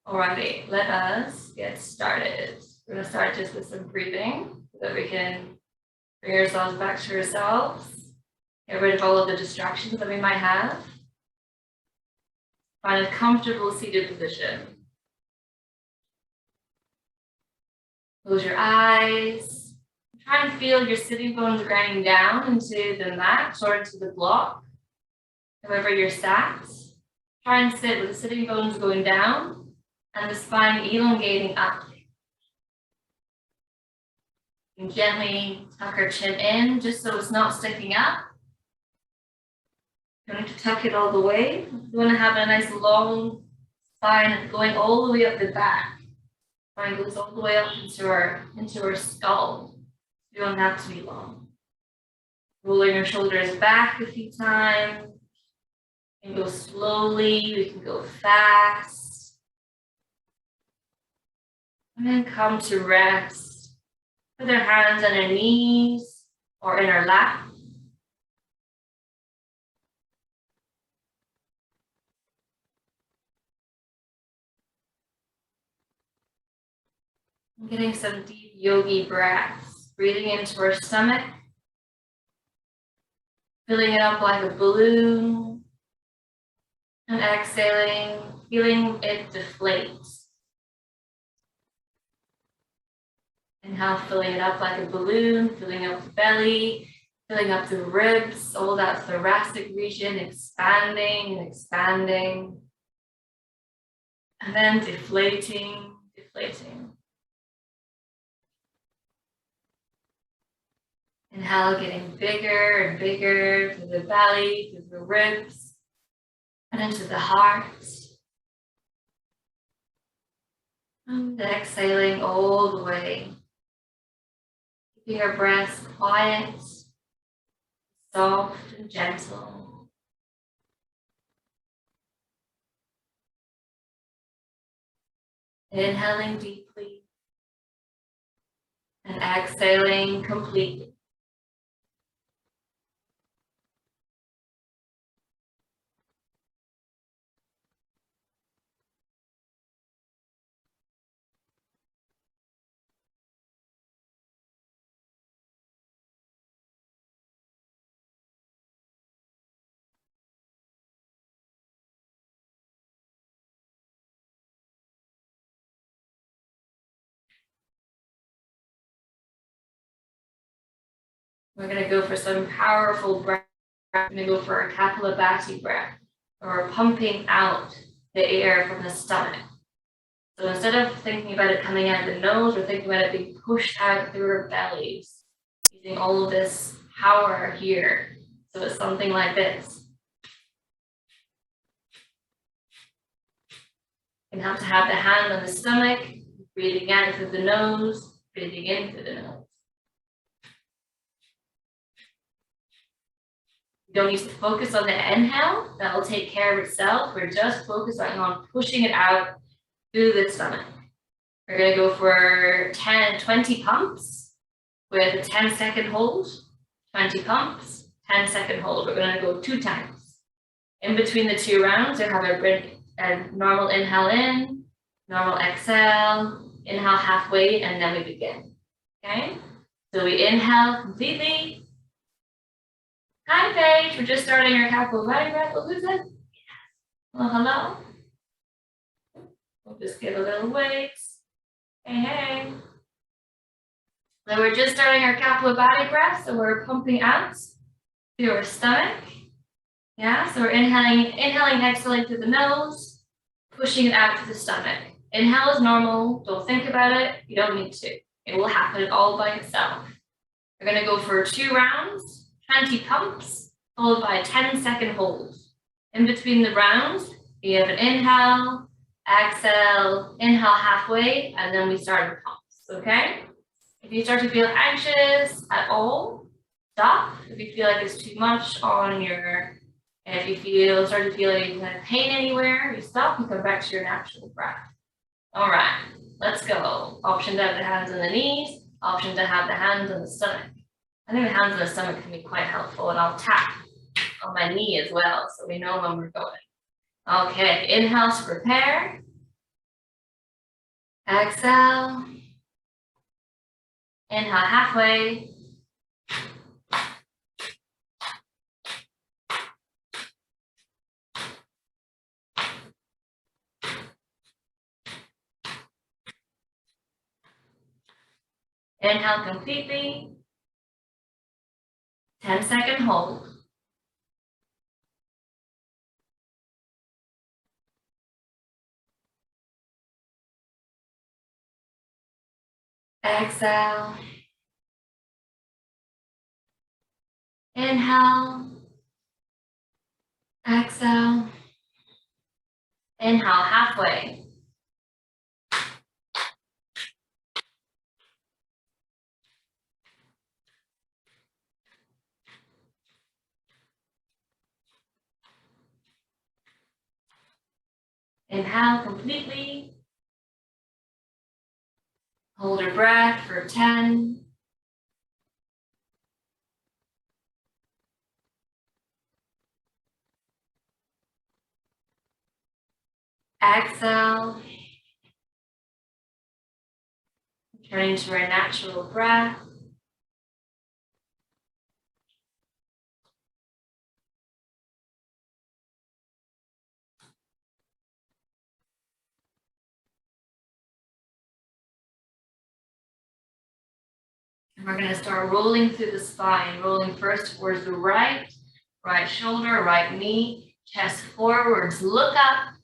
Alrighty, let us get started. We're going to start just with some breathing so that we can bring ourselves back to ourselves, get rid of all of the distractions that we might have. Find a comfortable seated position. Close your eyes. Try and feel your sitting bones grinding down into the mat or into the block, however you're sat. Try and sit with the sitting bones going down and the spine elongating up. And gently tuck our chin in just so it's not sticking up. You don't need to tuck it all the way. You want to have a nice long spine going all the way up the back. Spine goes all the way up into our skull. You don't have to be long. Rolling your shoulders back a few times. You can go slowly, we can go fast. And then come to rest with our hands on our knees or in our lap. And getting some deep yogi breaths, breathing into our stomach, filling it up like a balloon, and exhaling, feeling it deflate. Inhale, filling it up like a balloon, filling up the belly, filling up the ribs, all that thoracic region, expanding and expanding. And then deflating, deflating. Inhale, getting bigger and bigger through the belly, through the ribs, and into the heart. And exhaling all the way. Keeping our breaths quiet, soft and gentle. Inhaling deeply and exhaling completely. We're going to go for some powerful breath. We're going to go for a Kapalabhati breath, where we're pumping out the air from the stomach. So instead of thinking about it coming out the nose, we're thinking about it being pushed out through our bellies, using all of this power here. So it's something like this. You have to have the hand on the stomach, breathing out through the nose, breathing in through the nose. You don't need to focus on the inhale, that will take care of itself. We're just focusing on pushing it out through the stomach. We're going to go for 20 pumps with a 10-second hold. 20 pumps, 10-second hold. We're going to go 2 times. In between the 2 rounds, we have a normal inhale in, normal exhale, inhale halfway, and then we begin. Okay? So we inhale completely. Hi, Paige. We're just starting our Kapalabhati breath. Oh, who's that? Hello, hello. We'll just give a little wait. Hey, hey. So we're just starting our Kapalabhati breath, so we're pumping out through our stomach. Yeah, so we're inhaling, exhaling through the nose, pushing it out to the stomach. Inhale is normal. Don't think about it. You don't need to. It will happen all by itself. We're going to go for 2 rounds. 20 pumps, followed by a 10-second hold. In between the rounds, you have an inhale, exhale, inhale halfway, and then we start the pumps, okay? If you start to feel anxious at all, stop. If you feel like it's too much on your, if you start to feel like you have pain anywhere, you stop and come back to your natural breath. All right, let's go. Option to have the hands on the knees, option to have the hands on the stomach. I think the hands on the stomach can be quite helpful, and I'll tap on my knee as well, so we know when we're going. Okay, inhale to prepare. Exhale. Inhale halfway. Inhale completely. 10-second hold. Exhale. Inhale. Exhale. Inhale halfway. Inhale completely. Hold your breath for 10. Exhale. Returning to our natural breath. And we're going to start rolling through the spine, rolling first towards the right shoulder, right knee, chest forwards, look up,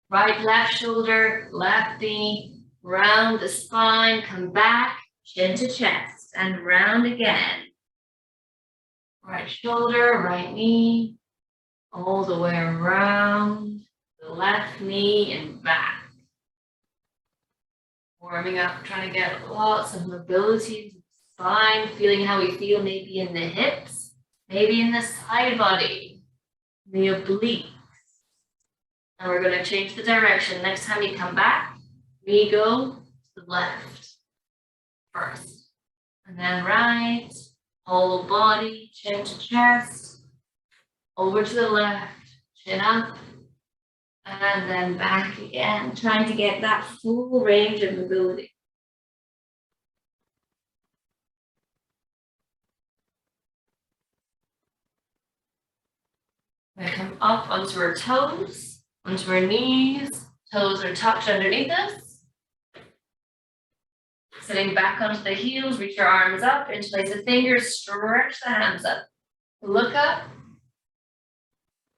right left shoulder, left knee, round the spine, come back, chin to chest, and round again. Right shoulder, right knee, all the way around the left knee and back. Warming up, trying to get lots of mobility to the spine, feeling how we feel maybe in the hips, maybe in the side body, the obliques. And we're going to change the direction. Next time you come back, we go to the left first. And then right, whole body, chin to chest, over to the left, chin up, and then back again, trying to get that full range of mobility. We're going to come up onto our toes, onto our knees. Toes are tucked underneath us. Sitting back onto the heels, reach your arms up, interlace the fingers, stretch the hands up. Look up.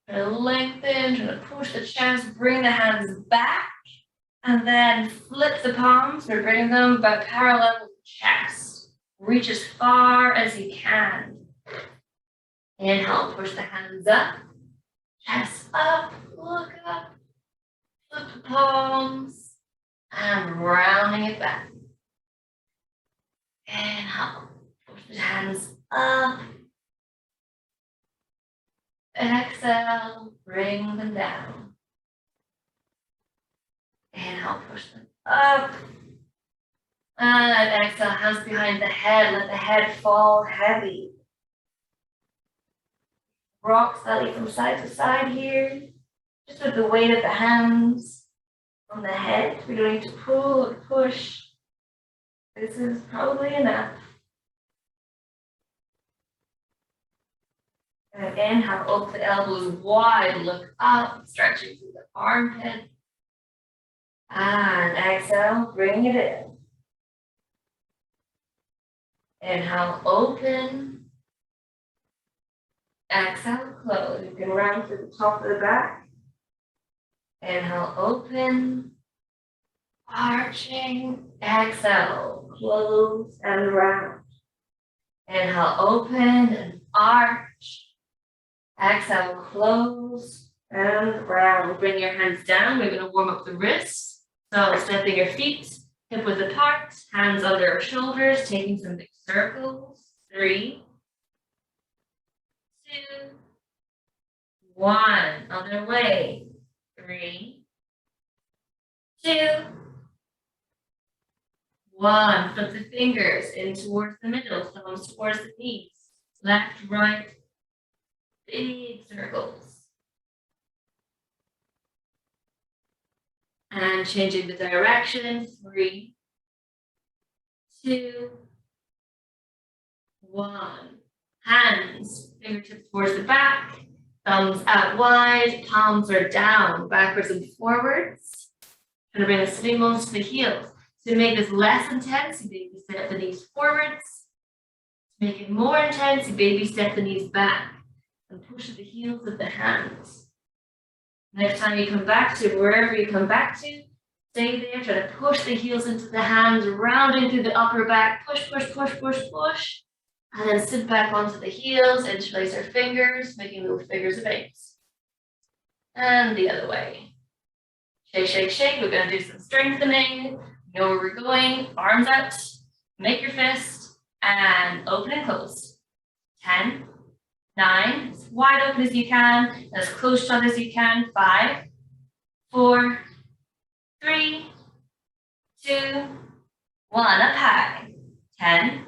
Try to lengthen, try to push the chest, bring the hands back, and then flip the palms. We're bringing them back parallel with the chest. Reach as far as you can. Inhale, push the hands up, chest up, look up, flip the palms, and rounding it back. Inhale, push the hands up. Exhale, bring them down. Inhale, push them up. And exhale, hands behind the head. Let the head fall heavy. Rock slightly from side to side here. Just with the weight of the hands on the head. We don't need to pull or push. This is probably enough. And inhale, open the elbows wide, look up, stretching through the armpit. And exhale, bring it in. Inhale, open. Exhale, close. You can round to the top of the back. Inhale, open. Arching. Exhale, close and round. Inhale, open and arch. Exhale, close and round. Bring your hands down. We're going to warm up the wrists. So stepping your feet hip width apart, hands under our shoulders, taking some big circles. 3, 2, 1. Other way. 3, 2, 1. Flip the fingers in towards the middle, thumbs towards the knees. Left, right. Big circles. And changing the direction, 3, 2, 1. Hands, fingertips towards the back, thumbs out wide, palms are down, backwards and forwards. Trying to bring the sitting bones to the heels. To make this less intense, you baby step the knees forwards. To make it more intense, you baby step the knees back and push the heels of the hands. Next time you come back to wherever you come back to, stay there, try to push the heels into the hands, rounding through the upper back, push, push, push, push, push. And then sit back onto the heels, interlace our fingers, making little figures of 8. And the other way. Shake, shake, shake. We're going to do some strengthening. You know where we're going. Arms out. Make your fist. And open and close. 10, 9. As wide open as you can. As close shut as you can. 5, 4, 3, 2, 1. Up high. 10,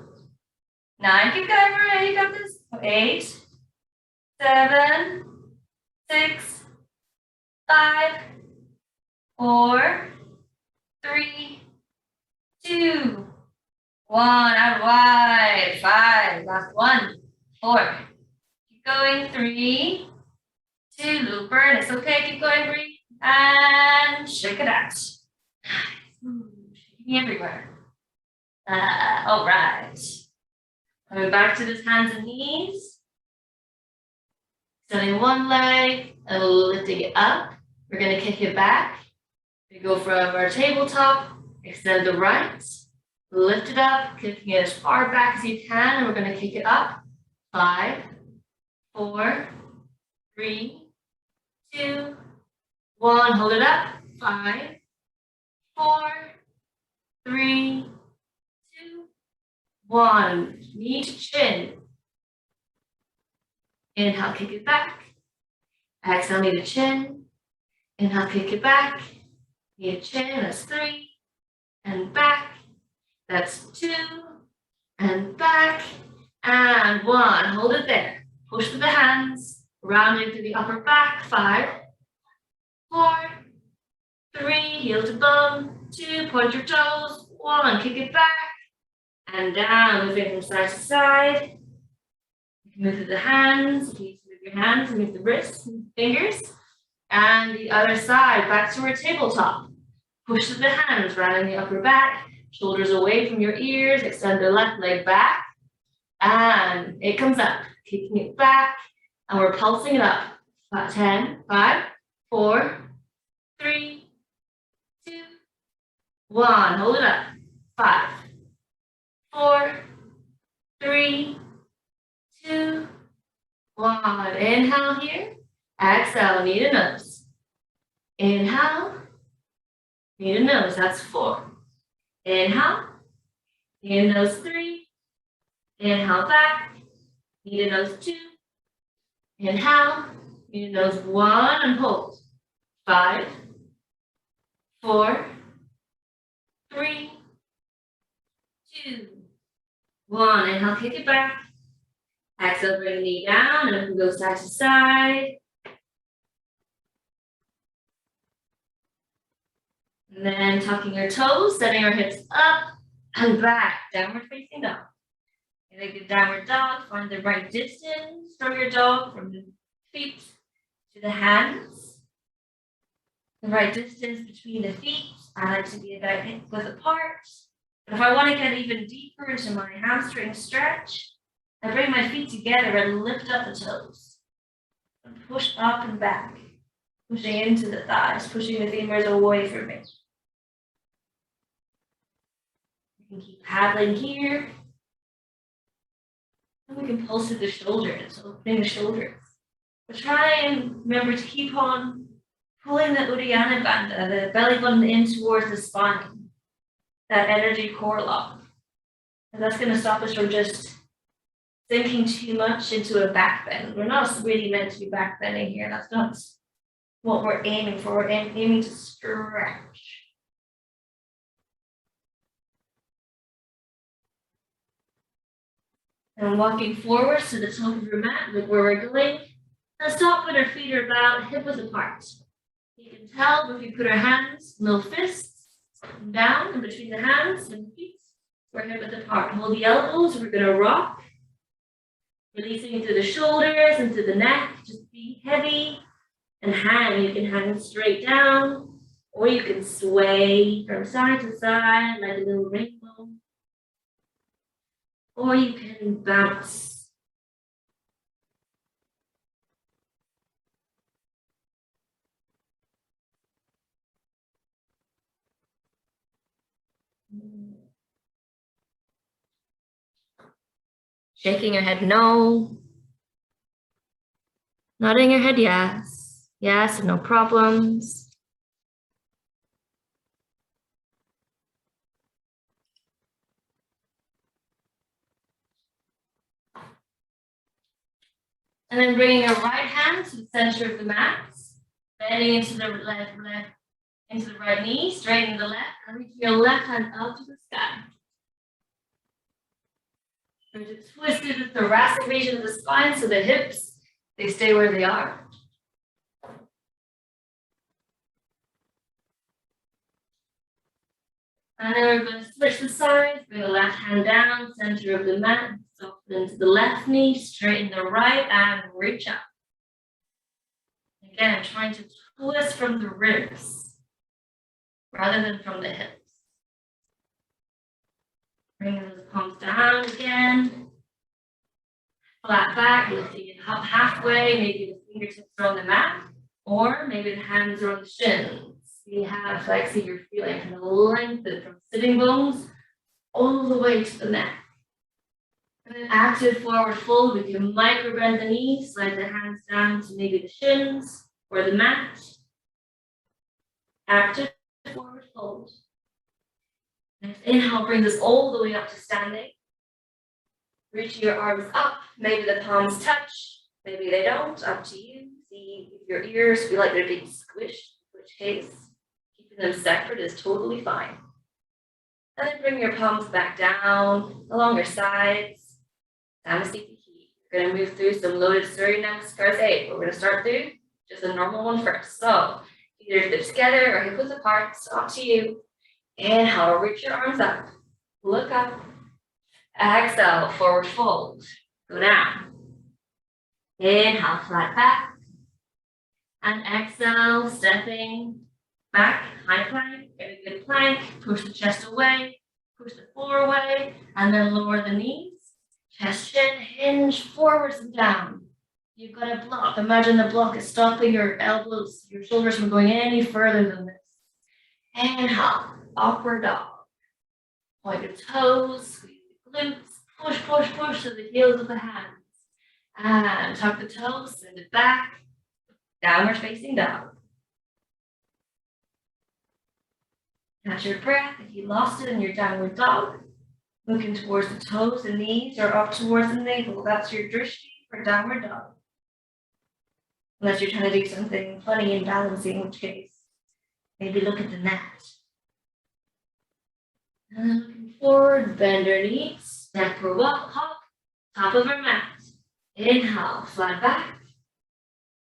9. Keep going, Maria. You got this. 8, 7, 6, 5, 4, 3, 2, 1. Out wide. 5. Last one. 4. Keep going. 3, 2. Little burn. It's okay. Keep going. Breathe. And shake it out. Shaking everywhere. All right. Coming back to those hands and knees. Extending one leg and lifting it up. We're going to kick it back. We go from our tabletop, extend the right, lift it up, kicking it as far back as you can, and we're going to kick it up. 5, 4, 3, 2, 1. Hold it up. 5, 4, 3, 2, 1. Knee to chin. Inhale, kick it back. Exhale, knee to chin. Inhale, kick it back. Knee to chin. That's 3. And back. That's 2. And back. And 1. Hold it there. Push through the hands. Rounding through the upper back. 5, 4, 3. Heel to bum. 2. Point your toes. 1. Kick it back. And down, moving from side to side. You can move through the hands. You need to move your hands, move the wrists, move the fingers. And the other side, back to our tabletop. Push through the hands, rounding the upper back. Shoulders away from your ears. Extend the left leg back. And it comes up. Kicking it back. And we're pulsing it up. 10, 5, 4, 3, 2, 1. Hold it up. 5, 4, 3, 2, 1. Inhale here. Exhale, knee to nose. Inhale, knee to nose. That's 4. Inhale, knee to nose. 3. Inhale back, knee to nose. 2. Inhale, knee to nose. 1 and hold. 5, 4, 3, 2, 1. Inhale, kick it back. Exhale, bring the knee down, and we can go side to side. And then tucking your toes, setting our hips up and back, downward facing dog. And a good downward dog, find the right distance from your dog, from the feet to the hands. The right distance between the feet. I like to be about hip width apart. But if I want to get even deeper into my hamstring stretch, I bring my feet together and lift up the toes. And push up and back, pushing into the thighs, pushing the femurs away from me. We can keep paddling here. And we can pulse through the shoulders, opening the shoulders. But try and remember to keep on pulling the Uddiyana Bandha, the belly button in towards the spine, that energy core lock. And that's going to stop us from just sinking too much into a back bend. We're not really meant to be back bending here. That's not what we're aiming for. We're aiming to stretch. And walking forwards to the top of your mat, look where we're going. And stop when our feet are about hip width apart. You can tell if you put our hands, little fists, down in between the hands and feet. We're hip width apart. Hold the elbows. We're going to rock. Releasing into the shoulders, into the neck. Just be heavy and hang. You can hang straight down, or you can sway from side to side like a little rainbow. Or you can bounce. Shaking your head, no. Nodding your head, yes. Yes, no problems. And then bringing your right hand to the center of the mat, bending into the left, into the right knee, straighten the left, and reaching your left hand up to the sky. Going to twist through the thoracic region of the spine so the hips, they stay where they are. And then we're going to switch the sides, bring the left hand down, center of the mat, soften into the left knee, straighten the right, and reach up. Again, trying to twist from the ribs rather than from the hips. Bringing those palms down again. Flat back, lifting it up halfway, maybe the fingertips are on the mat, or maybe the hands are on the shins. See how flexy you're feeling, kind of lengthen from sitting bones all the way to the neck. And then active forward fold, we can micro bend the knees, slide the hands down to maybe the shins or the mat. Active forward fold. Next inhale, bring this all the way up to standing. Reaching your arms up, maybe the palms touch, maybe they don't, up to you. See if your ears feel like they're being squished, in which case keeping them separate is totally fine. And then bring your palms back down along your sides. Namaste. We're going to move through some loaded Surya Namaskars 8. We're going to start through just a normal one first. So either hips together or hip width apart, it's up to you. Inhale, reach your arms up, look up. Exhale, forward fold, go down. Inhale, flat back. And exhale, stepping back, high plank, get a good plank, push the chest away, push the floor away, and then lower the knees. Chest chin, hinge, forwards and down. You've got a block. Imagine the block is stopping your elbows, your shoulders from going any further than this. Inhale, upward dog. Point your toes, squeeze the glutes, push, push, push to the heels of the hands. And tuck the toes, send it back. Downward facing dog. Catch your breath. If you lost it in your downward dog, looking towards the toes and knees or up towards the navel. That's your drishti for downward dog. Unless you're trying to do something funny and balancing, in which case, maybe look at the mat. And then looking forward, bend your knees, step or walk, hop, top of our mat. Inhale, flat back.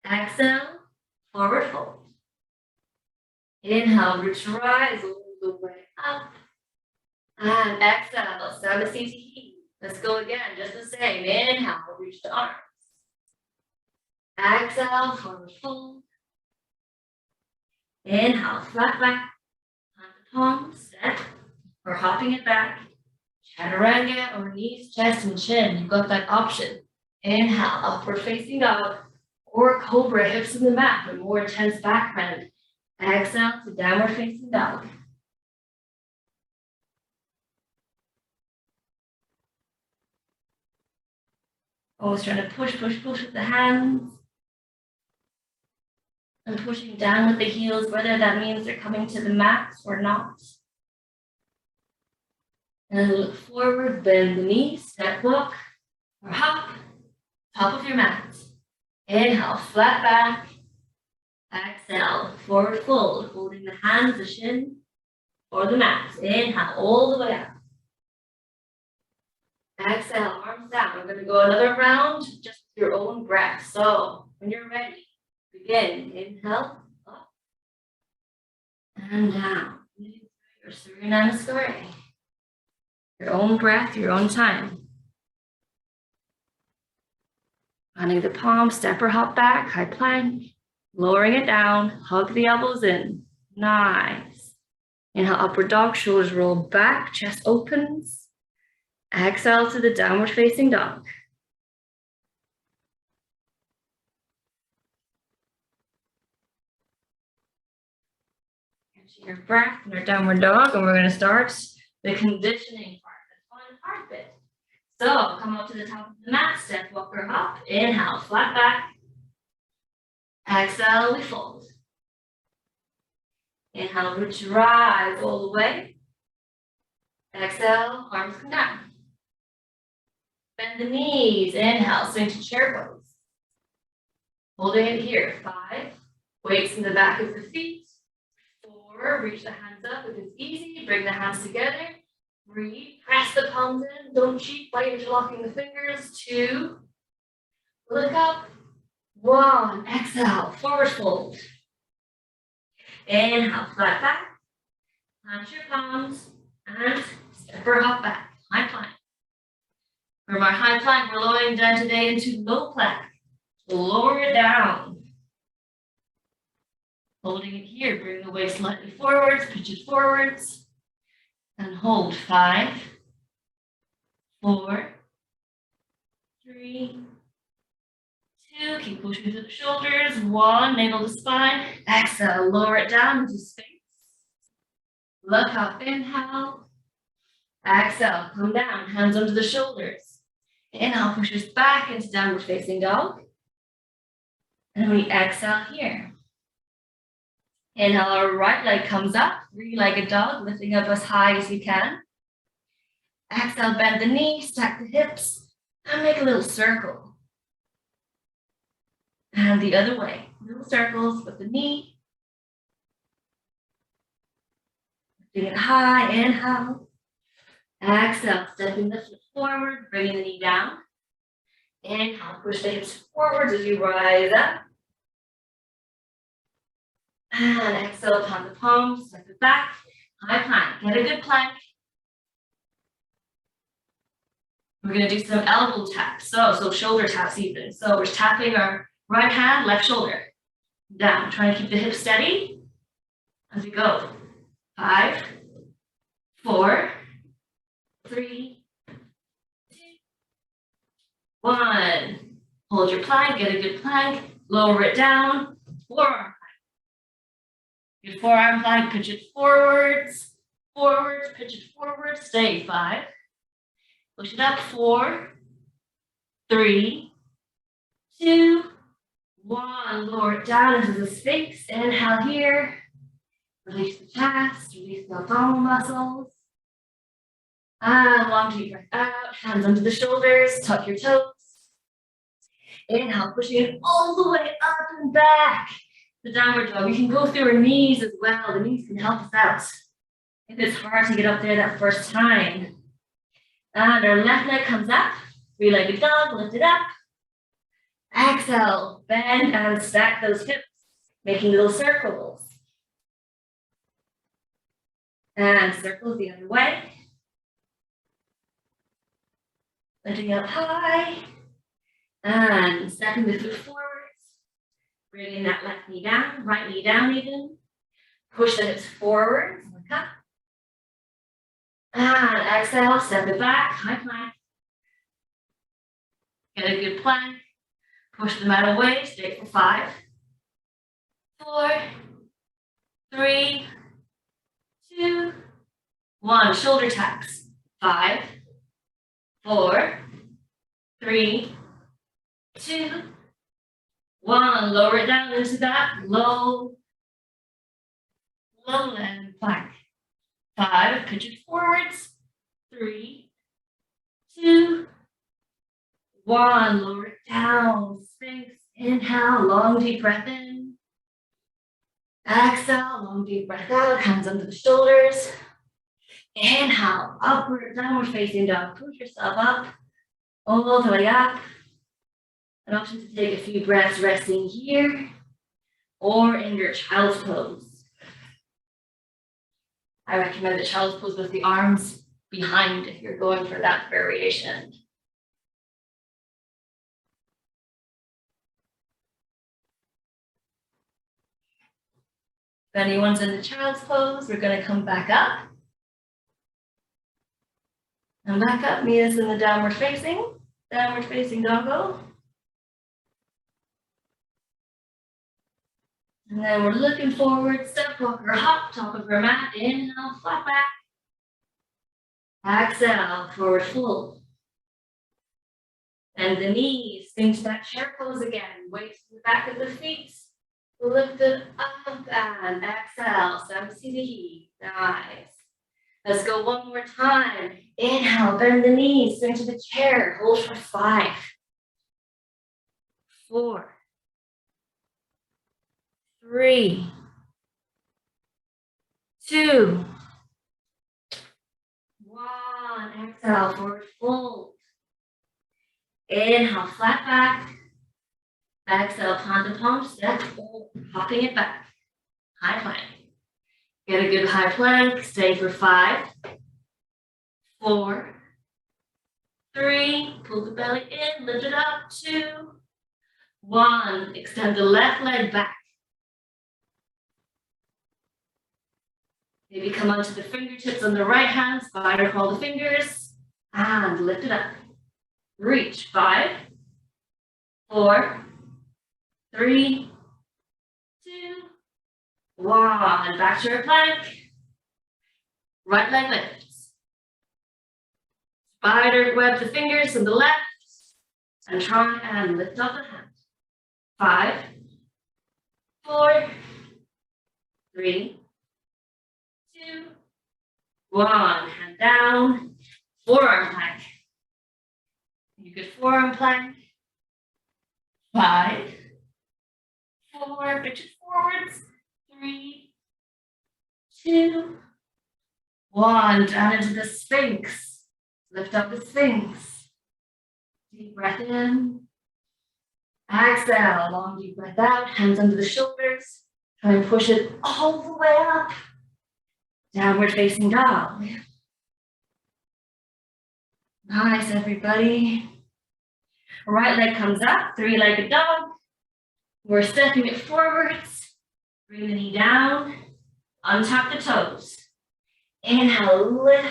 Exhale, forward fold. Inhale, reach rise all the way up. And exhale, Samasthiti. Let's go again, just the same. Inhale, reach the arms. Exhale, forward fold. Inhale, flat back. Plant the palms, step, or hopping it back. Chaturanga or knees, chest, and chin. You've got that option. Inhale, upward facing dog. Or cobra, hips in the mat, but more intense back bend. Exhale to downward facing dog. Always trying to push, push, push with the hands. And pushing down with the heels, whether that means they're coming to the mat or not. And look forward, bend the knees, step walk, or hop, top of your mat. Inhale, flat back. Exhale, forward fold, holding the hands, the shin, or the mat. Inhale, all the way up. Exhale, arms down. We're going to go another round, just with your own breath. So, when you're ready, begin. Inhale, up. And down. Your Surya Namaskar. Your own breath, your own time. Finding the palm, step or hop back, high plank. Lowering it down, hug the elbows in. Nice. Inhale, upward dog, shoulders roll back, chest opens. Exhale to the downward facing dog. Catching your breath in our downward dog, and we're going to start the conditioning part, the fun part bit. So come up to the top of the mat, step, walker, hop. Inhale, flat back. Exhale, we fold. Inhale, we drive all the way. Exhale, arms come down. Bend the knees. Inhale, swing to chair pose. Holding it here. 5. Weights in the back of the feet. 4. Reach the hands up if it's easy. Bring the hands together. 3. Press the palms in. Don't cheat by interlocking the fingers. 2. Look up. 1. Exhale. Forward fold. Inhale. Flat back. Plant your palms. And step or hop back. High plank. From our high plank, we're lowering down today into low plank. Lower it down. Holding it here, bring the waist slightly forwards, pitch it forwards. And hold. 5, 4, 3, 2. Keep pushing through the shoulders. 1, navel to spine. Exhale, lower it down into space. Look up, inhale. Exhale, come down, hands under the shoulders. Inhale, push us back into downward facing dog. And we exhale here. Inhale, our right leg comes up, 3-legged dog, lifting up as high as you can. Exhale, bend the knee, stack the hips, and make a little circle. And the other way, little circles with the knee. Lifting it high, inhale. Exhale, stepping the foot forward, bringing the knee down. Inhale, push the hips forward as you rise up. And exhale upon the palms, step it back. High plank, get a good plank. We're going to do some elbow taps, so shoulder taps even. So we're tapping our right hand, left shoulder down. Trying to keep the hips steady as we go. 5, 4, 3, 2, 1. Hold your plank, get a good plank, lower it down, forearm plank. Your forearm plank, pitch it forwards, forwards, pitch it forward, stay. 5. Push it up, 4, 3, 2, 1. Lower it down into the space. Inhale here. Release the chest, release the abdominal muscles. And long deep breath out, hands under the shoulders, tuck your toes. Inhale, pushing it all the way up and back. The downward dog. We can go through our knees as well. The knees can help us out if it's hard to get up there that first time. And our left leg comes up, 3-legged dog, lift it up. Exhale, bend and stack those hips, making little circles. And circles the other way. Lifting up high. And stepping the foot forwards. Bringing that left knee down, right knee down even. Push the hips forwards, look up. And exhale, step it back, high plank. Get a good plank. Push the mat away, stay for 5, 4, 3, 2, 1. Shoulder taps. 5, 4, 3, 2, 1. Lower it down into that low leg plank. 5. Pitch it forwards. 3, 2, 1. Lower it down. Sphinx. Inhale. Long deep breath in. Exhale. Long deep breath out. Hands under the shoulders. Inhale. Upward downward facing dog. Push yourself up. All the way up. An option to take a few breaths resting here or in your child's pose. I recommend the child's pose with the arms behind if you're going for that variation. If anyone's in the child's pose, we're going to come back up. And back up, meet us in the downward facing doggo. And then we're looking forward, step, walk, or hop, top of our mat, inhale, flat back. Exhale, forward fold. And the knees, into that chair pose again. Weight to the back of the feet. Lift it up and exhale, sempsi the heat. Nice. Let's go one more time. Inhale, bend the knees, swing to the chair. Hold for 5, 4, 3, 2, 1. Exhale, forward fold. Inhale, flat back. Exhale, plant the palm, step, hopping it back. High plank. Get a good high plank. Stay for 5, 4, 3. Pull the belly in, lift it up. 2, 1. Extend the left leg back. Maybe come onto the fingertips on the right hand, spider crawl the fingers, and lift it up. Reach. 5, 4, 3, 2, 1. Back to your plank. Right leg lifts. Spider web the fingers on the left and try and lift up the hand. 5, 4, 3, 2, 1. Hand down. Forearm plank. You could forearm plank. 5, 4, pitch it forwards. 3, 2, 1. Down into the Sphinx. Lift up the Sphinx. Deep breath in. Exhale. Long deep breath out. Hands under the shoulders. Try and push it all the way up. Downward facing dog. Nice, everybody. Right leg comes up. 3-legged dog. We're stepping it forwards. Bring the knee down. Untap the toes. Inhale, lift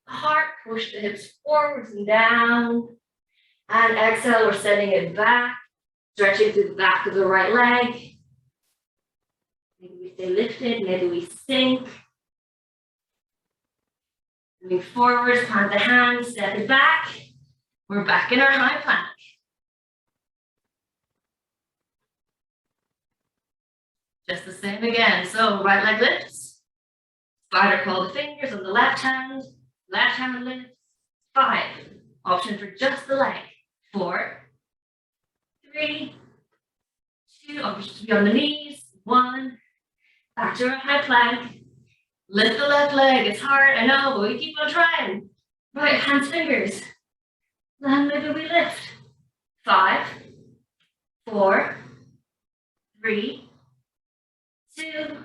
the heart. Push the hips forwards and down. And exhale, we're sending it back. Stretching through the back of the right leg. Maybe we stay lifted. Maybe we sink. Moving forwards, plant the hands, step it back. We're back in our high plank. Just the same again. So right leg lifts. Spider crawl the fingers on the left hand lifts. 5. Option for just the leg. 4, 3, 2. Option to be on the knees. 1. Back to our high plank. Lift the left leg. It's hard, I know, but we keep on trying. Right, hands, fingers. Then maybe we lift. 5, 4, 3, 2,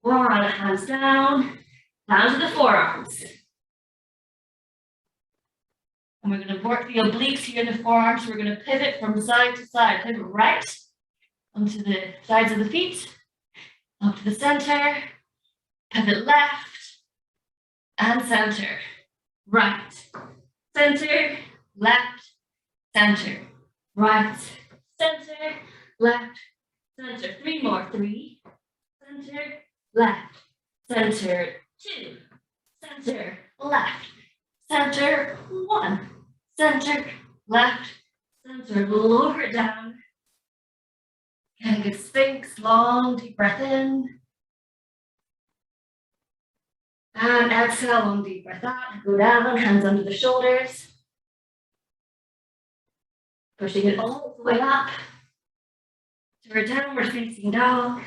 1. Hands down. Down to the forearms. And we're going to work the obliques here in the forearms. We're going to pivot from side to side. Pivot right onto the sides of the feet. Up to the center. Pivot left and center. Right. Center. Left. Center. Right. Center. Left. Center. 3 more. 3. Center. Left. Center. 2. Center. Left. Center. 1. Center. Left. Center. Lower it down. Get a good Sphinx. Long, deep breath in. And exhale, long deep breath out. Go down, hands under the shoulders. Pushing it all the way up to our downward facing dog.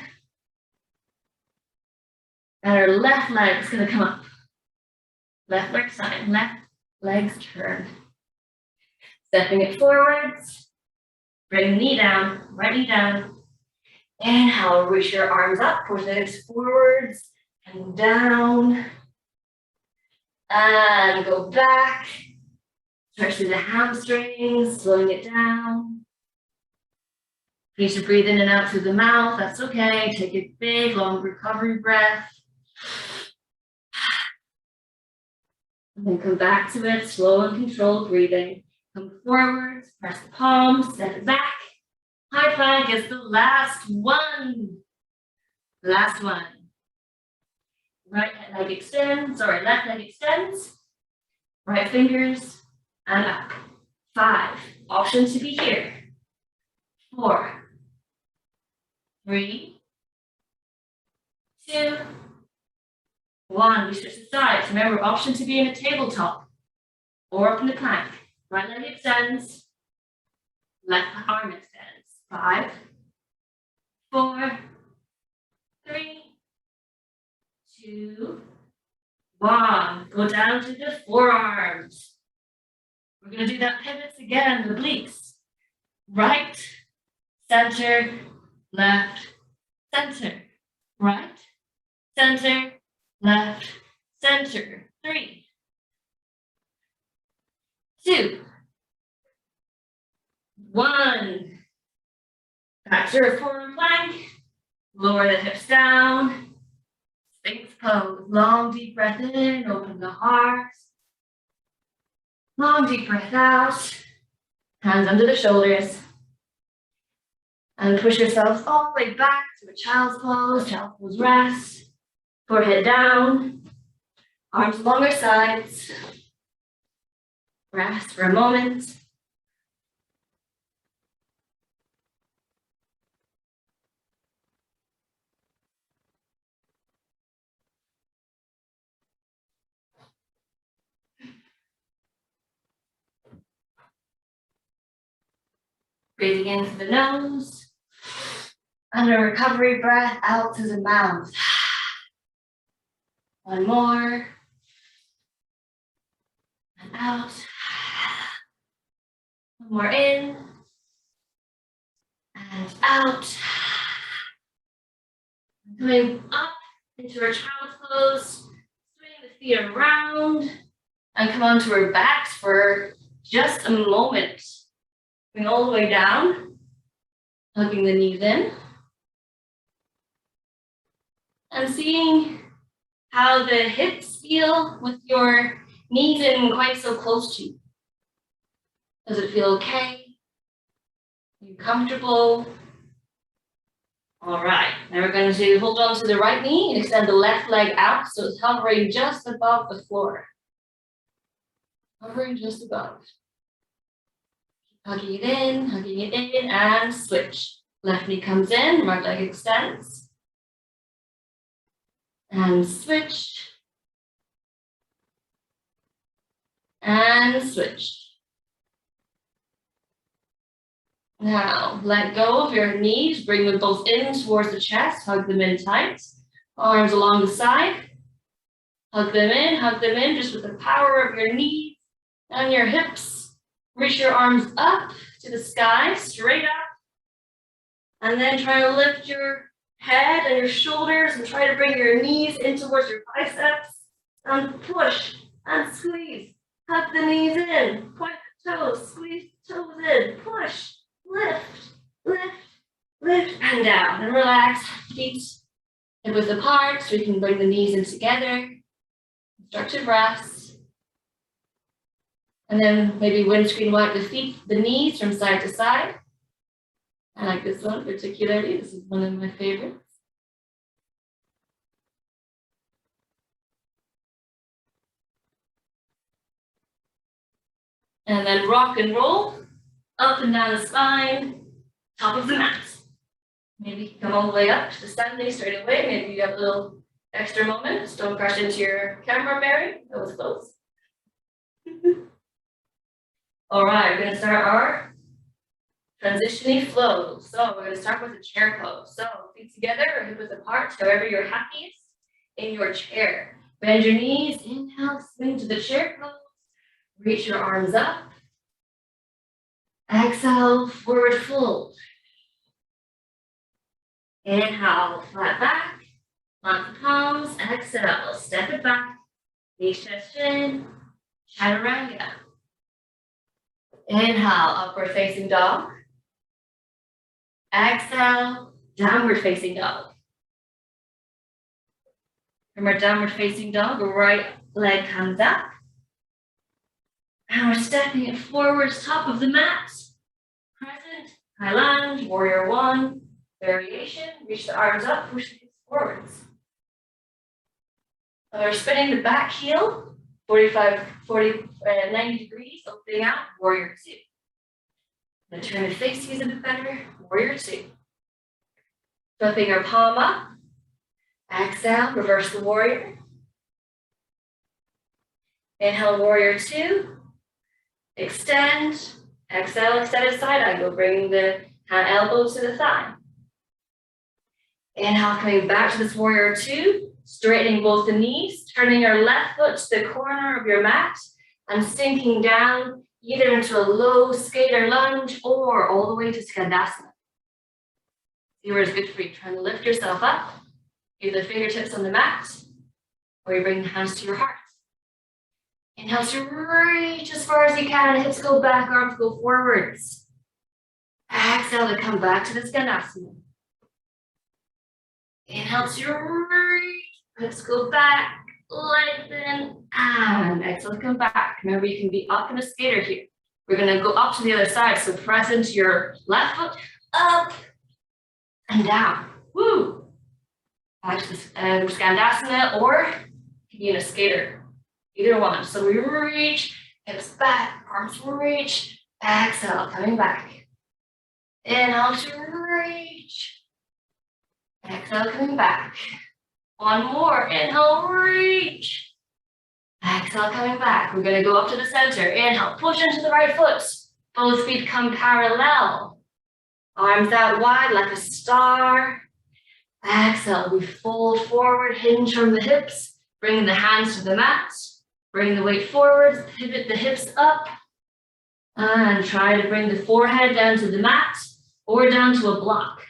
And our left leg is going to come up. Left leg side, left legs turn. Stepping it forwards. Bring the knee down, right knee down. Inhale, reach your arms up, push the hips forwards. and down, and go back. Stretch through the hamstrings, slowing it down. You should breathe in and out through the mouth, that's okay. Take a big, long recovery breath. And then come back to it, slow and controlled breathing. Come forwards, press the palms, step it back. High plank is the last one. Last one. Right leg extends, sorry, left leg extends. Right fingers and up. 5. Option to be here. 4, 3, 2, 1. We switch the sides. Remember, option to be in a tabletop or up in the plank. Right leg extends, left arm extends. 5, 4, 3, 2, 1. Go down to the forearms. We're going to do that pivots again, the obliques. Right, center, left, center. Right, center, left, center. 3, 2, 1. Back to a forward plank. Lower the hips down. Sphinx pose. Long deep breath in. Open the heart. Long deep breath out. Hands under the shoulders. And push yourselves all the way back to a child's pose rest. Forehead down. Arms along your sides. Rest for a moment. Breathing in through the nose. And a recovery breath out through the mouth. One more. And out. One more in. And out. Coming up into our child's pose. Swing the feet around. And come onto our backs for just a moment. Bring all the way down, hugging the knees in, and seeing how the hips feel with your knees in quite so close to you. Does it feel okay? Are you comfortable? All right, now we're going to hold on to the right knee and extend the left leg out so it's hovering just above the floor. Hovering just above. Hugging it in, and switch. Left knee comes in, right leg extends. And switch. And switch. Now, let go of your knees, bring them both in towards the chest, hug them in tight. Arms along the side. Hug them in, just with the power of your knees and your hips. Reach your arms up to the sky, straight up. And then try to lift your head and your shoulders and try to bring your knees in towards your biceps. And push and squeeze. Hug the knees in. Point the toes. Squeeze the toes in. Push. Lift. Lift. Lift. And down. And relax. Feet hip-width apart so we can bring the knees in together. Constructive rest. And then maybe windscreen wipe the feet, the knees from side to side. I like this one particularly. This is one of my favorites. And then rock and roll, up and down the spine, top of the mat. Maybe come all the way up to standing straight away. Maybe you have a little extra moment. Don't crash into your camera, Mary. That was close. All right, we're going to start our transitioning flow. So we're going to start with a chair pose. So feet together or hip-width apart, however you're happiest in your chair. Bend your knees, inhale, swing to the chair pose. Reach your arms up. Exhale, forward fold. Inhale, flat back. Plant the palms, exhale, step it back, knees chest in, chaturanga. Inhale, upward facing dog. Exhale, downward facing dog. From our downward facing dog, right leg comes up. And we're stepping it forwards, top of the mat. Present, high lunge, warrior one, variation. Reach the arms up, push the hips forwards. And we're spinning the back heel, 90 degrees, opening out, warrior two. Then turn the face a bit better, warrior two. Flipping our palm up. Exhale, reverse the warrior. Inhale, warrior two. Extend. Exhale, extended side angle, bringing the elbow to the thigh. Inhale, coming back to this warrior two, straightening both the knees, turning your left foot to the corner of your mat, and sinking down either into a low skater lunge or all the way to Skandasana. See where it's good for you. Trying to lift yourself up, keep the fingertips on the mat, or you bring the hands to your heart. Inhale to reach as far as you can, hips go back, arms go forwards. Exhale to come back to the Skandasana. Inhale to reach, hips go back, lengthen, and exhale to come back. Remember, you can be up in a skater here. We're gonna go up to the other side, so press into your left foot, up and down. Woo! Back to the Skandasana, or you in a skater. Either one. So we reach, hips back, arms reach, exhale, coming back. Inhale to reach. Exhale, coming back. One more. Inhale, reach. Exhale, coming back. We're going to go up to the center. Inhale, push into the right foot. Both feet come parallel. Arms out wide like a star. Exhale, we fold forward, hinge from the hips. Bring the hands to the mat. Bring the weight forward, pivot the hips up, and try to bring the forehead down to the mat or down to a block.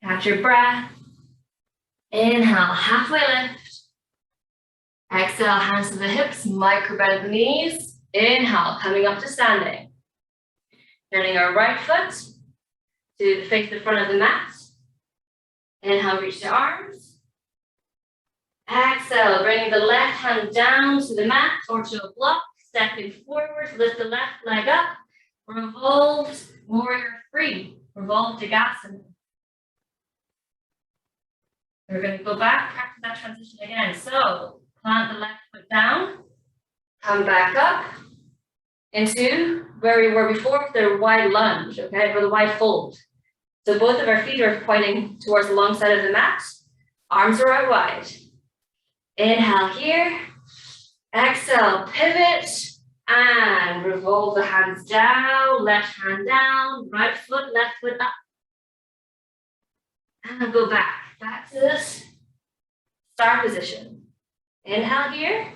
Catch your breath. Inhale, halfway lift. Exhale, hands to the hips, micro bend the knees. Inhale, coming up to standing. Turning our right foot to face the front of the mat. Inhale, reach the arms. Exhale, bringing the left hand down to the mat or to a block. Stepping forward, lift the left leg up. Revolved, warrior three. Revolved Vinyasa. We're going to go back, practice that transition again. So, plant the left foot down. Come back up into where we were before, the wide lunge, okay, or the wide fold. So both of our feet are pointing towards the long side of the mat. Arms are out wide. Inhale here. Exhale, pivot. And revolve the hands down. Left hand down. Right foot, left foot up. And go back. Back to this star position. Inhale here.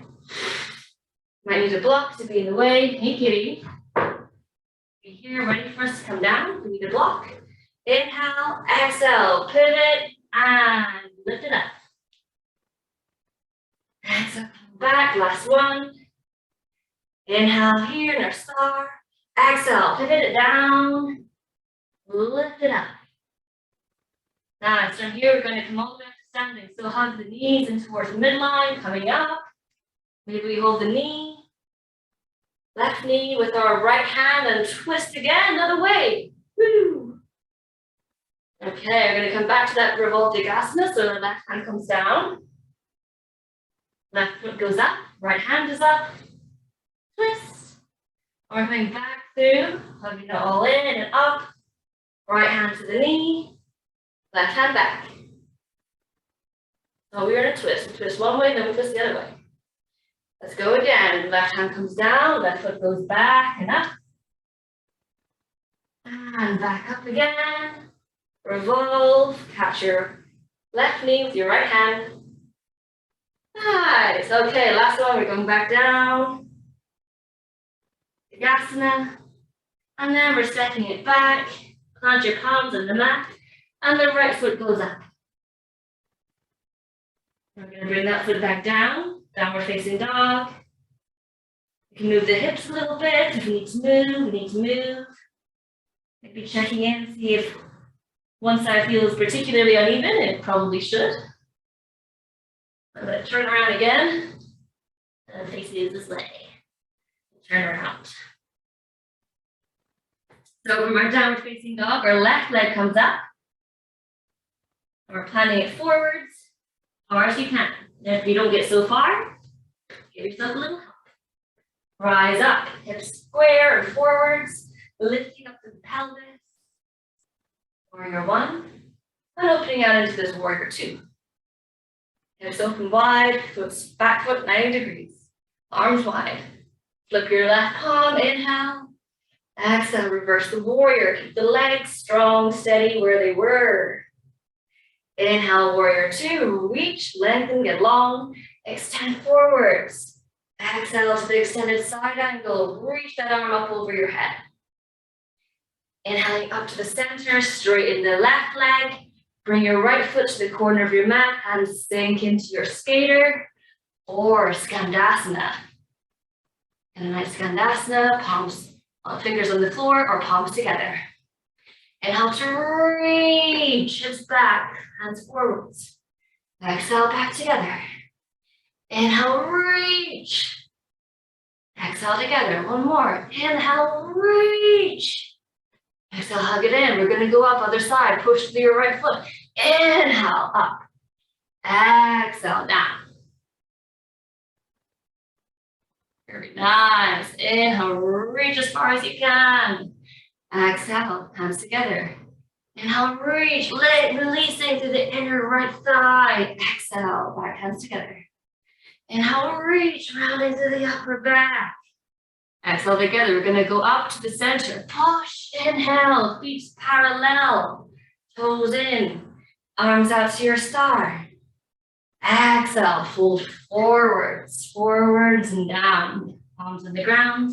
Might need a block to be in the way. Hey, kitty. Be here, ready for us to come down. We need a block. Inhale, exhale, pivot, and lift it up. Exhale, come back, last one. Inhale here in our star. Exhale, pivot it down, lift it up. Nice, from here we're going to come all the way up to standing. So hug the knees in towards the midline, coming up. Maybe we hold the knee. Left knee with our right hand and twist again, another way. Woo! Okay, we're going to come back to that revolved Vinyasa. So the left hand comes down. Left foot goes up, right hand is up. Twist. We're coming back through, hugging it all in and up. Right hand to the knee. Left hand back. So we're going to twist. We twist one way, then we twist the other way. Let's go again. Left hand comes down, left foot goes back and up. And back up again. Revolve, catch your left knee with your right hand. Nice. Okay, last one. We're going back down. Vinyasa. And then we're stepping it back. Plant your palms on the mat. And the right foot goes up. We're going to bring that foot back down. Downward facing dog. You can move the hips a little bit. If we need to move, we need to move. Maybe checking in, see if one side feels particularly uneven. It probably should. I'm going to turn around again. And face it this way. Turn around. So from our downward facing dog, our left leg comes up. And we're planting it forwards, as far as you can. And if you don't get so far, give yourself a little help. Rise up, hips square and forwards, lifting up the pelvis. Warrior one, and opening out into this warrior two. Hips open wide, back foot 90 degrees, arms wide. Flip your left palm, inhale. Exhale, reverse the warrior. Keep the legs strong, steady where they were. Inhale, warrior two. Reach, lengthen, get long. Extend forwards. Exhale to the extended side angle. Reach that arm up over your head. Inhaling up to the center, straighten the left leg. Bring your right foot to the corner of your mat. Hands sink into your skater or Skandasana. And a nice Skandasana, palms, fingers on the floor or palms together. Inhale to reach, hips back, hands forwards. Exhale, back together. Inhale, reach. Exhale together, one more. Inhale, reach. Exhale, hug it in. We're gonna go up other side, push through your right foot. Inhale, up. Exhale, down. Very nice. Inhale, reach as far as you can. Exhale, hands together. Inhale, reach, releasing through the inner right thigh. Exhale, back hands together. Inhale, reach, rounding through the upper back. Exhale together, we're gonna go up to the center. Push, inhale, feet parallel. Toes in, arms out to your star. Exhale, fold forwards, forwards and down. Palms on the ground.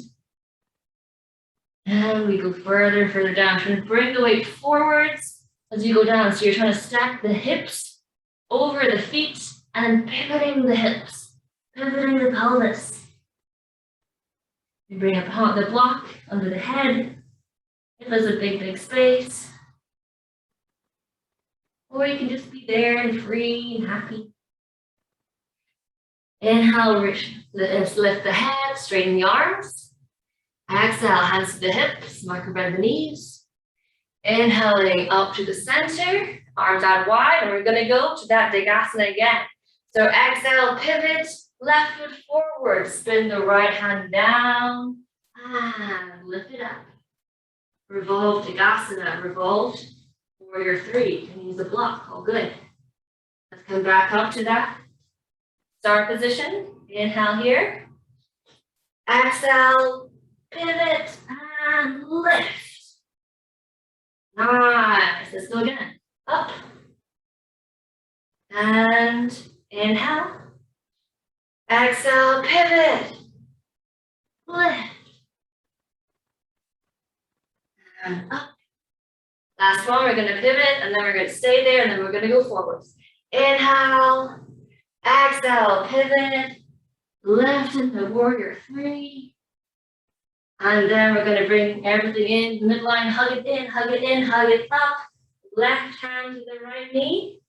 And we go further, further down. Trying to bring the weight forwards as you go down. So you're trying to stack the hips over the feet and pivoting the hips, pivoting the pelvis. You bring up the block under the head. If there's a big, big space. Or you can just be there and free and happy. Inhale, reach, lift the head, straighten the arms. Exhale, hands to the hips, micro bend the knees. Inhaling up to the center, arms out wide, and we're gonna go to that Digasana again. So exhale, pivot, left foot forward, spin the right hand down, and lift it up. Revolve Digasana, revolve, warrior three, and use the block, all good. Let's come back up to that start position. Inhale here. Exhale, pivot, and lift. Nice. Let's go again. Up. And inhale. Exhale, pivot. Lift. And up. Last one, we're going to pivot, and then we're going to stay there, and then we're going to go forwards. Inhale. Exhale, pivot, lift into warrior three. And then we're going to bring everything in, the midline, hug it in, hug it in, hug it up. Left hand to the right knee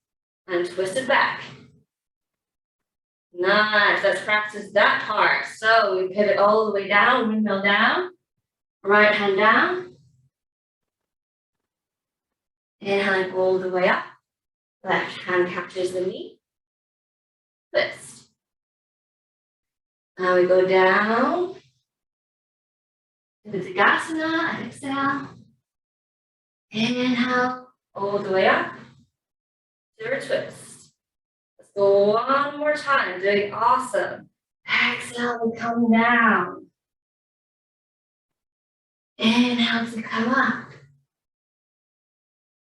and twist it back. Nice, let's practice that part. So we pivot all the way down, windmill down, right hand down. Inhaling all the way up. Left hand catches the knee. Twist. Now we go down to the Digasana, exhale. Inhale, all the way up. Third twist. Let's go one more time, doing awesome. Exhale and come down. Inhale to come up.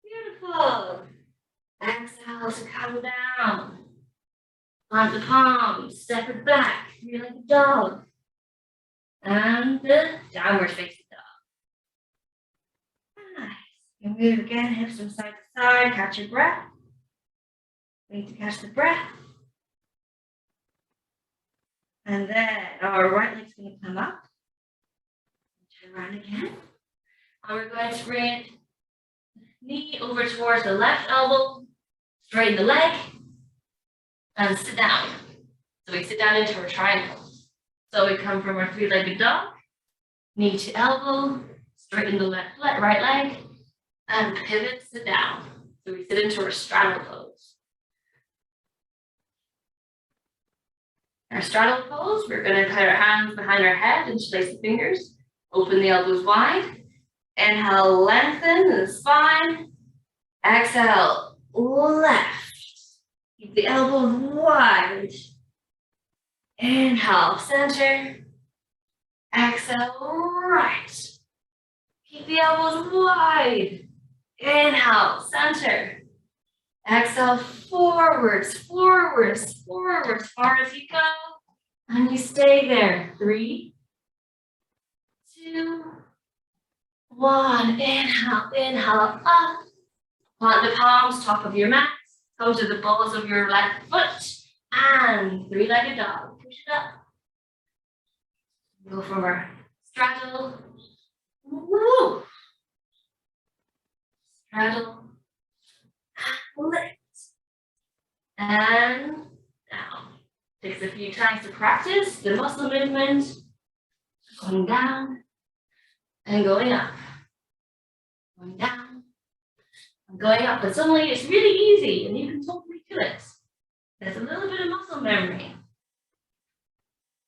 Beautiful. Exhale to come down. Plant the palms, step it back, you're like a dog. And the downward facing dog. You move again, hips from side to side, catch your breath. Wait to catch the breath. And then our right leg's going to come up. Turn around again. And we're going to bring knee over towards the left elbow, straighten the leg, and sit down. So we sit down into our triangle. So we come from our three-legged dog, knee to elbow, straighten the right leg, and pivot, sit down. So we sit into our straddle pose. Our straddle pose, we're going to put our hands behind our head, interlace the fingers, open the elbows wide. Inhale, lengthen the spine. Exhale, left. Keep the elbows wide. Inhale, center. Exhale, right. Keep the elbows wide. Inhale, center. Exhale, forwards, forwards, forwards, far as you go. And you stay there. 3, 2, 1. Inhale, inhale, up. Plant the palms, top of your mat. Go to the balls of your left foot. And three-legged dog. Push it up. Go for our straddle. Woo. Straddle. Lift. And down. Takes a few times to practice the muscle movement. Going down and going up. Going down and going up. But suddenly it's really easy and you can totally do it. There's a little bit of muscle memory.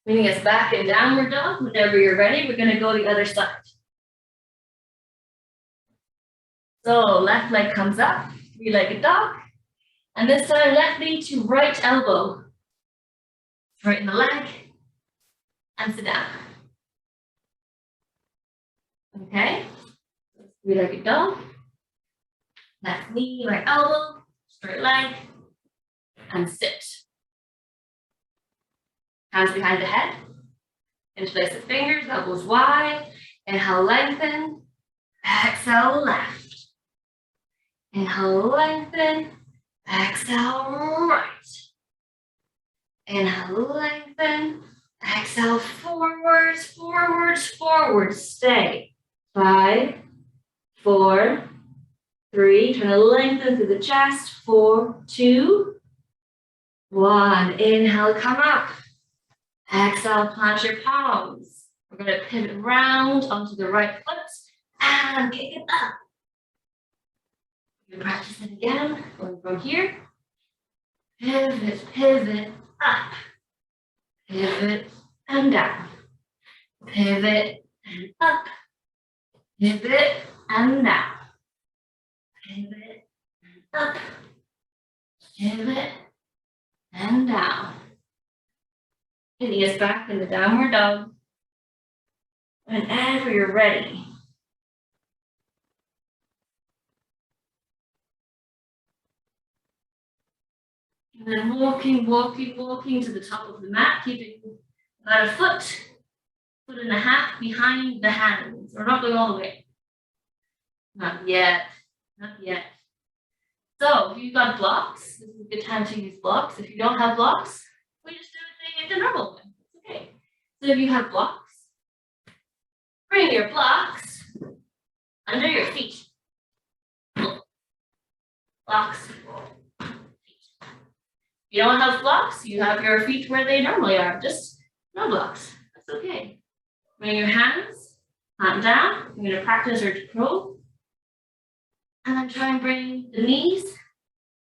Bringing us back in downward dog. Whenever you're ready, we're going to go the other side. So left leg comes up, three-legged dog. And this time, left knee to right elbow. Straighten the leg and sit down. Okay, three-legged dog. Left knee, right elbow, straight leg, and sit. Hands behind the head. Interlace the fingers, elbows wide. Inhale, lengthen. Exhale, left. Inhale, lengthen. Exhale, right. Inhale, lengthen. Exhale, forwards, forwards, forwards. Stay. 5, 4, 3. Trying to lengthen through the chest. 4, 2, 1. Inhale, come up. Exhale, plant your palms. We're going to pivot round onto the right foot and kick it up. You practice it again, going from here. Pivot, pivot, up. Pivot and down. Pivot and up. Pivot and down. Pivot and up. Pivot and down. Knee is back in the downward dog. Whenever you're ready. And then walking, walking, walking to the top of the mat, keeping about a foot and a half behind the hands. We're not going all the way. Not yet, not yet. So if you've got blocks, this is a good time to use blocks. If you don't have blocks, we just do it the normal way. It's okay. So if you have blocks, bring your blocks under your feet. Blocks. If you don't have blocks, you have your feet where they normally are. Just no blocks. That's okay. Bring your hands, plant down. You're going to practice our crow. And then try and bring the knees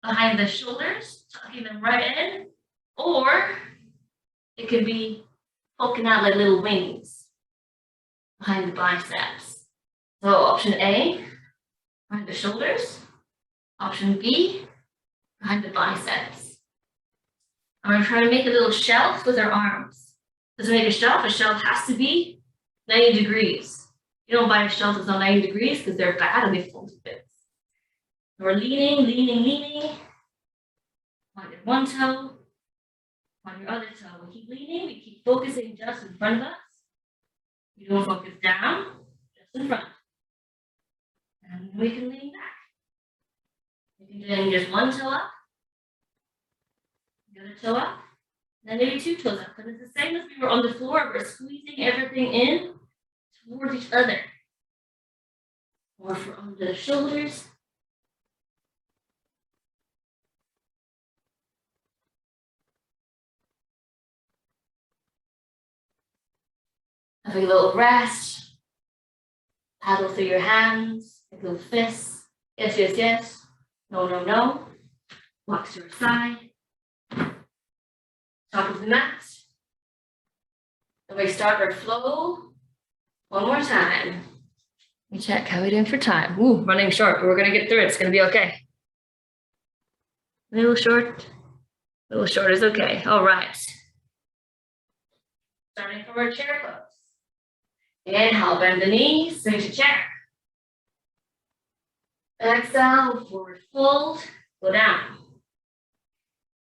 behind the shoulders, tucking them right in. Or it could be poking out like little wings behind the biceps. So option A, behind the shoulders. Option B, behind the biceps. I'm going to try to make a little shelf with our arms. So to make a shelf has to be 90 degrees. You don't buy a shelf that's not 90 degrees because they're bad and they fall to bits. So we're leaning, leaning, leaning. On your one toe, on your other toe. We keep leaning, we keep focusing just in front of us. We don't focus down, just in front. And we can lean back. We can do just one toe up, the other toe up, then maybe two toes up. Because it's the same as we were on the floor. We're squeezing everything in towards each other. Or for under the shoulders. Having a little rest. Paddle through your hands, like little fists. Yes, yes, yes. No, no, no. Walk to your side. Top of the mat. And we start our flow. One more time. Let me check how we're doing for time. Ooh, running short, but we're gonna get through it. It's gonna be okay. A little short is okay. All right. Starting from our chair pose. Inhale, bend the knees, swing to chair. Exhale, forward fold, go down.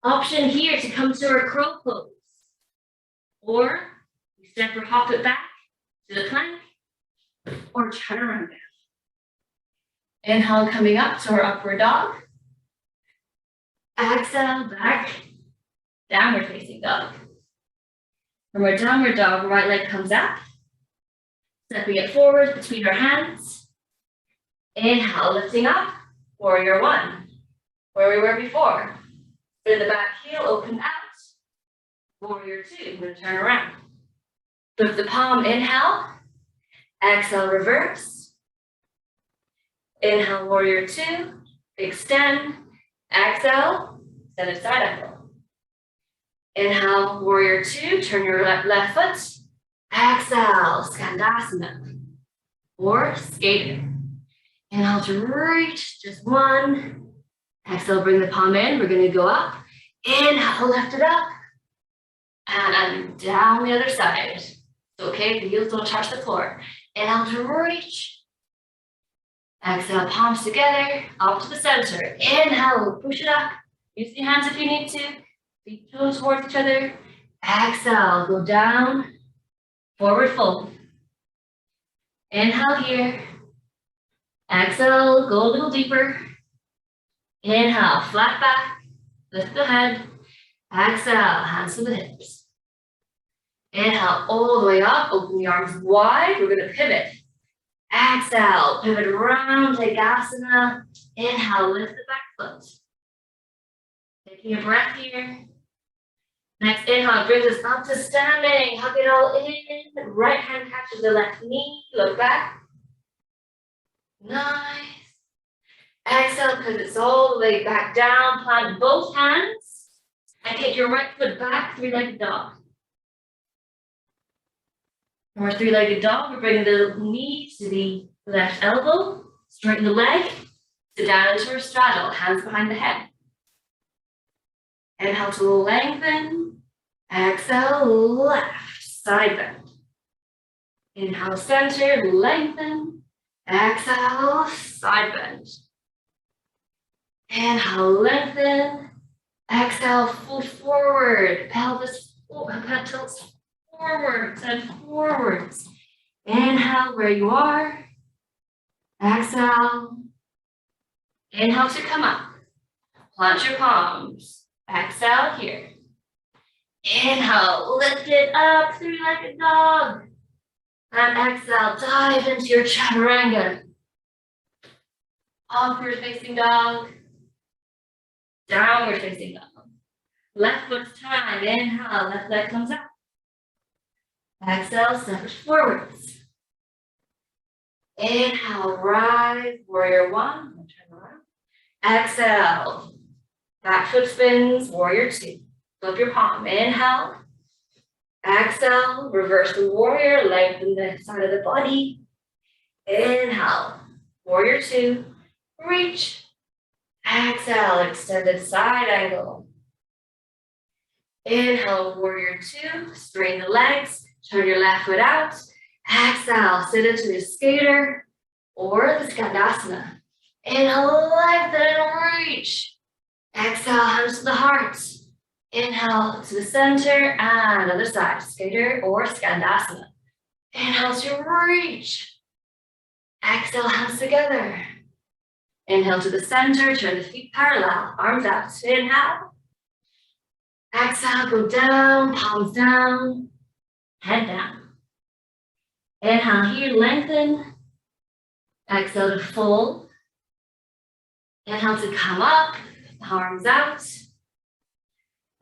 Option here to come to our crow pose. Or we step or hop it back to the plank, or turn around down. Inhale, coming up to our upward dog. Exhale, back, downward facing dog. From our downward dog, right leg comes up. Stepping it forward between our hands. Inhale, lifting up, warrior one, where we were before. Bring the back heel, open out. Warrior two, we're gonna turn around. Lift the palm, inhale. Exhale, reverse. Inhale, warrior two, extend. Exhale, extended side angle. Inhale, warrior two, turn your left foot. Exhale, Skandasana, or skater. Inhale to reach, just one. Exhale, bring the palm in, we're gonna go up. Inhale, lift it up. And down the other side. It's okay, the heels don't touch the floor. Inhale to reach. Exhale, palms together, up to the center. Inhale, push it up. Use your hands if you need to. Feet toes towards each other. Exhale, go down. Forward fold. Inhale here. Exhale, go a little deeper. Inhale, flat back. Lift the head. Exhale, hands to the hips. Inhale, all the way up. Open the arms wide. We're going to pivot. Exhale, pivot around, take asana. Inhale, lift the back foot. Taking a breath here. Next inhale brings us up to standing. Hug it all in. Right hand catches the left knee. Look back. Nice. Exhale, pivots all the way back down. Plant both hands. And take your right foot back, three-legged dog. From our three-legged dog, we're bringing the knee to the left elbow. Straighten the leg. Sit down into our straddle. Hands behind the head. Inhale to lengthen. Exhale, left, side bend. Inhale, center, lengthen. Exhale, side bend. Inhale, lengthen. Exhale, foot forward. Pelvis tilts forwards and forwards. Inhale where you are. Exhale. Inhale to come up. Plant your palms. Exhale here. Inhale, lift it up, three-legged dog. And exhale, dive into your chaturanga. Upward facing dog. Downward facing dog. Left foot's tied. Inhale, left leg comes up. Exhale, step it forwards. Inhale, rise, warrior one. Turn around. Exhale, back foot spins, warrior two. Flip your palm. Inhale. Exhale. Reverse the warrior. Lengthen the side of the body. Inhale. Warrior two. Reach. Exhale. Extended side angle. Inhale. Warrior two. Straighten the legs. Turn your left foot out. Exhale. Sit into the skater or the Skandasana. Inhale. Lengthen and reach. Exhale. Hands to the heart. Inhale to the center and other side, skater or Skandasana. Inhale to reach. Exhale, hands together. Inhale to the center, turn the feet parallel, arms out. Inhale. Exhale, go down, palms down, head down. Inhale here, lengthen. Exhale to fold. Inhale to come up, arms out.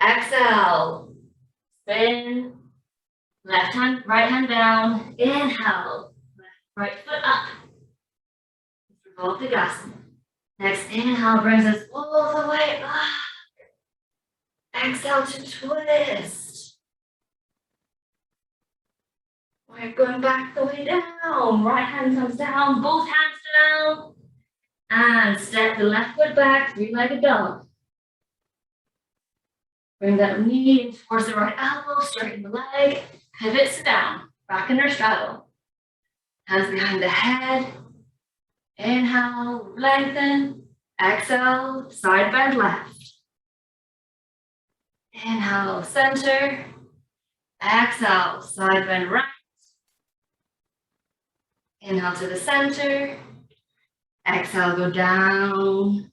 Exhale, spin. Left hand, right hand down. Inhale, right foot up. Uttanasana. Next inhale brings us all the way up. Exhale to twist. We're going back the way down. Right hand comes down, both hands down. And step the left foot back, three-legged dog. Bring that knee in towards the right elbow, straighten the leg, pivot, sit down, back under straddle. Hands behind the head. Inhale, lengthen. Exhale, side bend left. Inhale, center. Exhale, side bend right. Inhale to the center. Exhale, go down.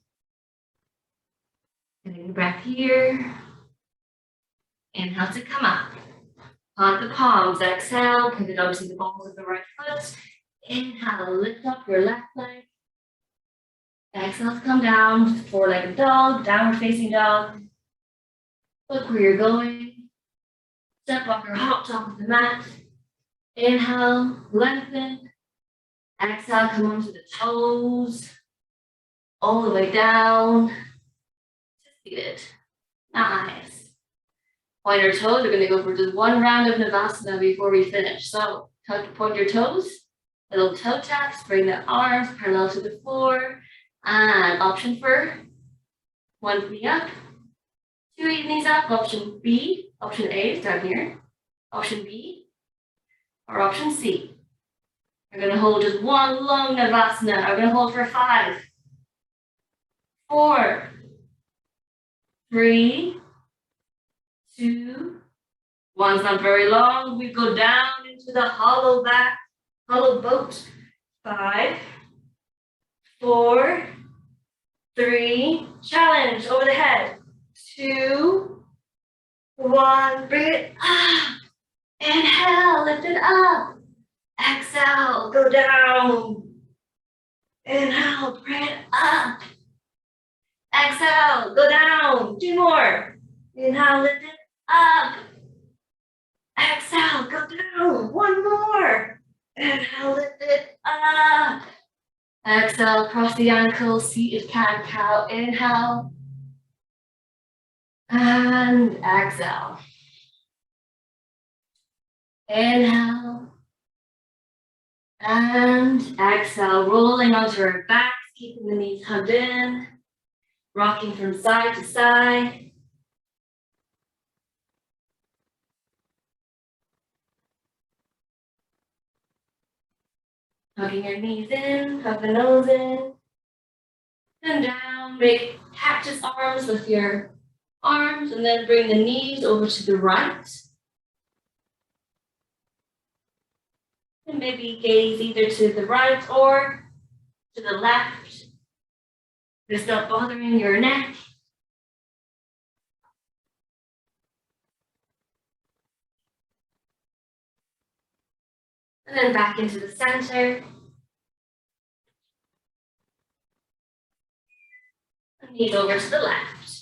Getting the breath here. Inhale to come up. Plant the palms. Exhale, pivot onto the balls of the right foot. Inhale, lift up your left leg. Exhale to come down, four-legged dog, downward facing dog. Look where you're going. Step off your hop top of the mat. Inhale, lengthen. Exhale, come onto the toes. All the way down. Seated. Nice. Point your toes. We're going to go for just one round of Navasana before we finish. So, point your toes. Little toe taps. Bring the arms parallel to the floor. And option for one knee up. Two knees up. Option B. Option A is down here. Option B. Or option C. We're going to hold just one long Navasana. We're going to hold for 5, 4, 3, 2, 1's not very long. We go down into the hollow back, hollow boat. 5, 4, 3, challenge over the head. 2, 1, bring it up. Inhale, lift it up. Exhale, go down. Inhale, bring it up. Exhale, go down. 2 more. Inhale, lift it up. Exhale, go down. 1 more. Inhale, lift it up. Exhale, cross the ankles, seated cat-cow. Inhale. And exhale. Inhale. And exhale, rolling onto our backs, keeping the knees hugged in, rocking from side to side. Hugging your knees in, hug the nose in, and down. Make cactus arms with your arms, and then bring the knees over to the right. And maybe gaze either to the right or to the left. It's not bothering your neck. And then back into the center. And knees over to the left.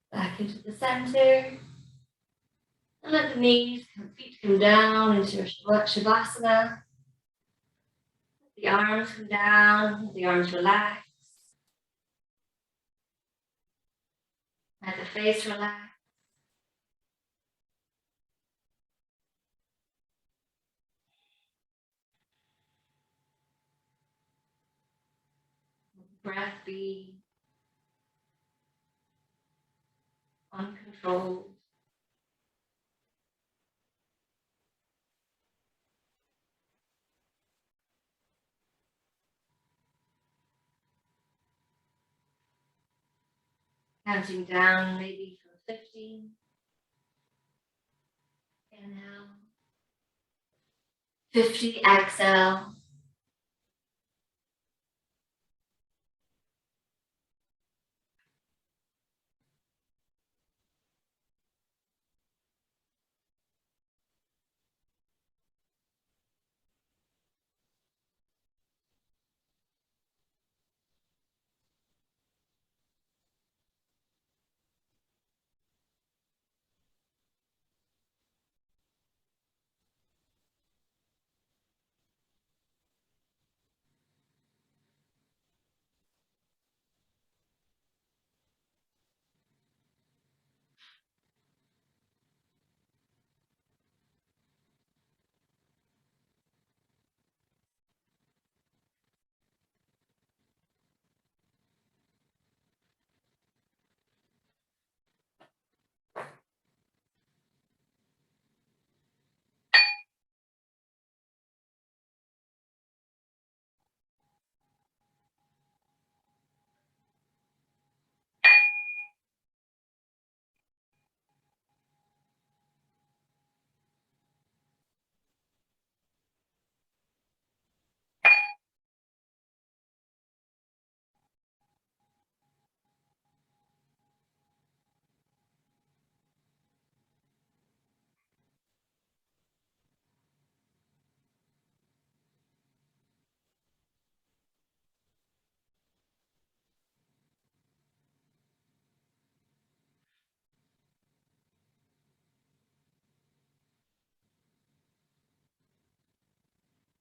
Back into the center. And let the knees and feet come down into Shavasana. Let the arms come down, let the arms relax. Let the face relax. Breath be uncontrolled. Counting down maybe from 50. Inhale. 50, exhale.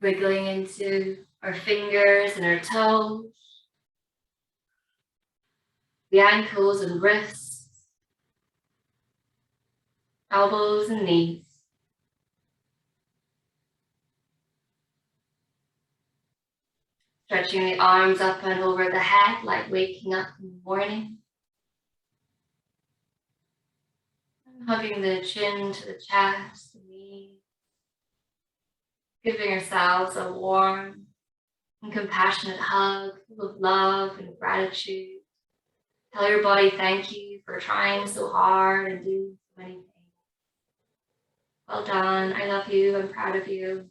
Wiggling into our fingers and our toes, the ankles and wrists, elbows and knees. Stretching the arms up and over the head like waking up in the morning. And hugging the chin to the chest, the knees. Giving ourselves a warm and compassionate hug full of love and gratitude. Tell your body thank you for trying so hard and doing so many things. Well done. I love you. I'm proud of you.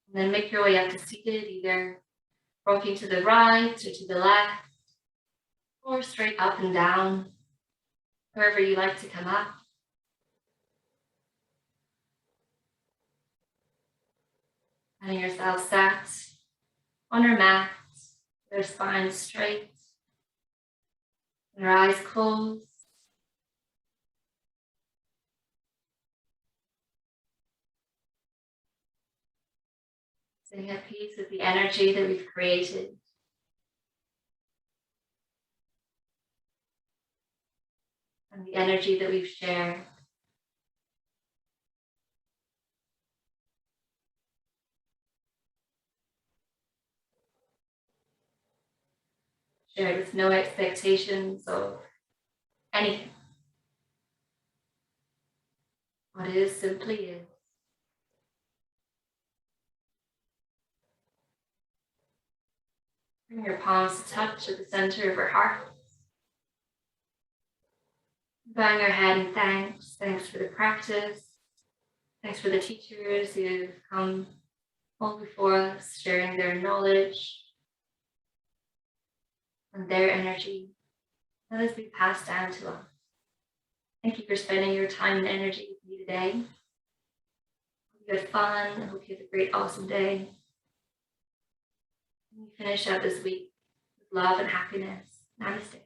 And then make your way up to seated, either rocking to the right or to the left, or straight up and down, wherever you like to come up. Finding yourself sat on our mat, with our spine straight, and our eyes closed. Sitting at peace with the energy that we've created. And the energy that we've shared. Shared with no expectations of anything. What is simply is. Bring your palms to touch at the center of our heart. Bowing our head in thanks. Thanks for the practice. Thanks for the teachers who've come all before us, sharing their knowledge and their energy. Let us be passed down to us. Thank you for spending your time and energy with me today. Hope you had fun. I hope you have a great, awesome day. And you finish out this week with love and happiness. Namaste.